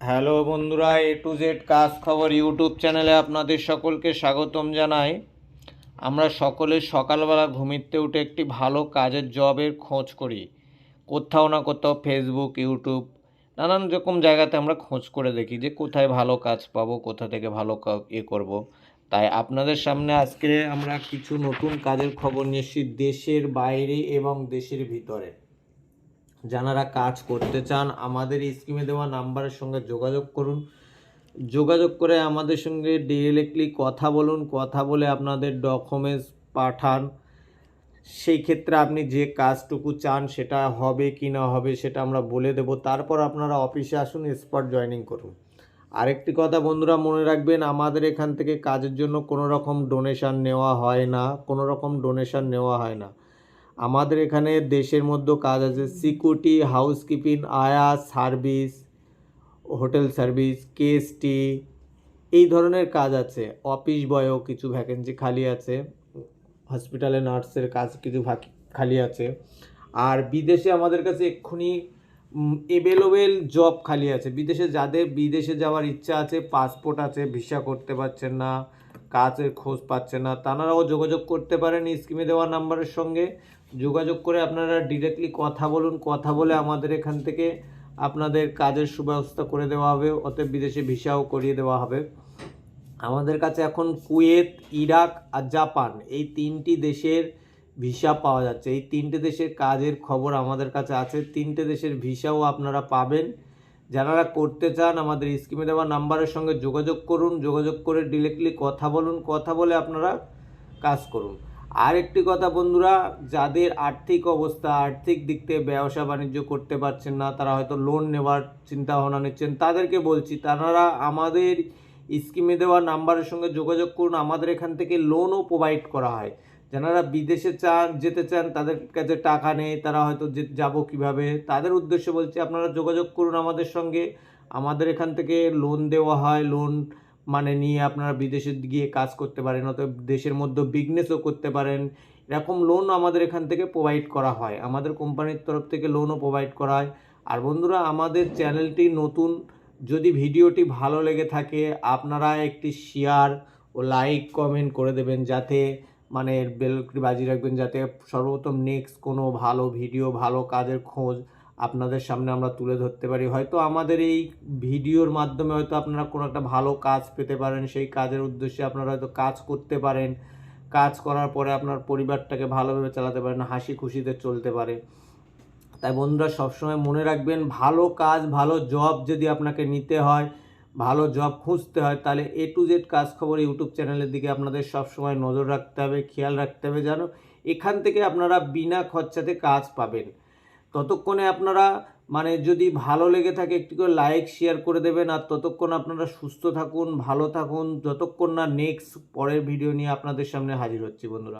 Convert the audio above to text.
Hello বন্ধুরা, A to Z কাজ খবর ইউটিউব চ্যানেলে আপনাদের সকলকে স্বাগতম জানাই। আমরা সকলে সকালবেলা ঘুমিতে উঠে একটি ভালো কাজের জবের খোঁজ করি। কোথাও না কোথাও ফেসবুক, ইউটিউব, নানান রকম জায়গাতে আমরা খোঁজ করে দেখি যে কোথায় ভালো কাজ পাবো, কোথা থেকে ভালো করব। তাই আপনাদের সামনে আজকে আমরা কিছু নতুন কাজের খবর নিয়ে এসেছি দেশের বাইরে এবং দেশের ভিতরে। যারা কাজ করতে চান আমাদের স্ক্রিনে দেওয়া নাম্বারের সঙ্গে যোগাযোগ করুন। যোগাযোগ করে আমাদের সঙ্গে ডিরেক্টলি কথা বলুন। কথা বলে আপনাদের ডকুমেন্টস পাঠান। সেই ক্ষেত্রে আপনি যে কাজটুকু চান সেটা হবে কি না হবে সেটা আমরা বলে দেব। তারপর আপনারা অফিসে আসুন, স্পট জয়েনিং করুন। আরেকটি কথা বন্ধুরা মনে রাখবেন, আমাদের এখান থেকে কাজের জন্য কোনো রকম ডোনেশন নেওয়া হয় না। আমাদের এখানে দেশের মধ্যে কাজ আছে সিকিউরিটি, হাউসকিপিং, আয়া সার্ভিস, হোটেল সার্ভিস, কেএসটি, এই ধরনের কাজ আছে। অফিস বয়ও কিছু ভ্যাকেন্সি খালি আছে, হসপিটালে নার্সের কাজ কিছু খালি আছে। আর বিদেশে আমাদের কাছে এক্ষুনি অ্যাভেলেবেল জব খালি আছে। যাদের বিদেশে যাওয়ার ইচ্ছা আছে, পাসপোর্ট আছে, ভিসা করতে পারছেন না, কাজের খোঁজ পাচ্ছেন না, তারাও যোগাযোগ করতে পারেন স্ক্রিনে দেওয়া নাম্বারের সঙ্গে। যোগাযোগ করে আপনারা ডিরেক্টলি কথা বলুন। কথা বলে আমাদের এখান থেকে আপনাদের কাজের সুব্যবস্থা করে দেওয়া হবে, অতএব বিদেশে ভিসাও করিয়ে দেওয়া হবে। আমাদের কাছে এখন কুয়েত, ইরাক আর জাপান এই তিনটি দেশের ভিসা পাওয়া যাচ্ছে। এই তিনটে দেশের কাজের খবর আমাদের কাছে আছে। তিনটে দেশের ভিসাও আপনারা পাবেন। যারা করতে চান আমাদের স্ক্রিনে দেওয়া নাম্বারের সঙ্গে যোগাযোগ করুন। যোগাযোগ করে ডিরেক্টলি কথা বলুন। কথা বলে আপনারা কাজ করুন। আর একটি কথা বন্ধুরা, যাদের আর্থিক দিক থেকে ব্যবসা বাণিজ্য করতে পারছেন না, তারা হয়তো লোন নেওয়ার চিন্তা ভাবনা নিচ্ছেন, তাদেরকে বলছি তারা আমাদের স্কিমে দেওয়া নাম্বারের সঙ্গে যোগাযোগ করুন। আমাদের এখান থেকে লোনও প্রোভাইড করা হয়। যারা বিদেশে যেতে চান, তাদের কাছে টাকা নেই, তারা হয়তো যাবো কিভাবে, তাদের উদ্দেশ্যে বলছি আপনারা যোগাযোগ করুন আমাদের সঙ্গে। আমাদের এখান থেকে লোন দেওয়া হয়। লোন মানে নিয়ে আপনারা বিদেশে গিয়ে কাজ করতে পারেন, অথবা দেশের মধ্যে বিজনেসও করতে পারেন। এরকম লোন আমাদের এখান থেকে প্রোভাইড করা হয়। আমাদের কোম্পানির তরফ থেকে লোনও প্রোভাইড করা হয়। আর বন্ধুরা, আমাদের চ্যানেলটি নতুন, যদি ভিডিওটি ভালো লেগে থাকে আপনারা একটি শেয়ার ও লাইক কমেন্ট করে দেবেন, যাতে মানে বেলটি বাজিয়ে রাখবেন, যাতে সর্বপ্রথম নেক্সট কোনো ভালো ভিডিও, ভালো কাজের খোঁজ আপনাদের সামনে আমরা তুলে ধরতে পারি। হয়তো আমাদের এই ভিডিওর মাধ্যমে হয়তো আপনারা কোনো একটা ভালো কাজ পেতে পারেন। সেই কাজের উদ্দেশ্যে আপনারা হয়তো কাজ করতে পারেন। কাজ করার পরে আপনার পরিবারটাকে ভালোভাবে চালাতে পারেন, হাসি খুশিতে চলতে পারে। তাই বন্ধুরা সবসময় মনে রাখবেন, ভালো কাজ, ভালো জব যদি আপনাকে নিতে হয়, ভালো জব খুঁজতে হয়, তাহলে A to Z কাজ খবর ইউটিউব চ্যানেলের দিকে আপনাদের সবসময় নজর রাখতে হবে, খেয়াল রাখতে হবে, যেন এখান থেকে আপনারা বিনা খরচাতে কাজ পাবেন। ততক্ষণে আপনারা মানে যদি ভালো লেগে থাকে একটু করে লাইক শেয়ার করে দেবেন। আর ততক্ষণ আপনারা সুস্থ থাকুন, ভালো থাকুন, যতক্ষণ না নেক্সট পরের ভিডিও নিয়ে আপনাদের সামনে হাজির হচ্ছি বন্ধুরা।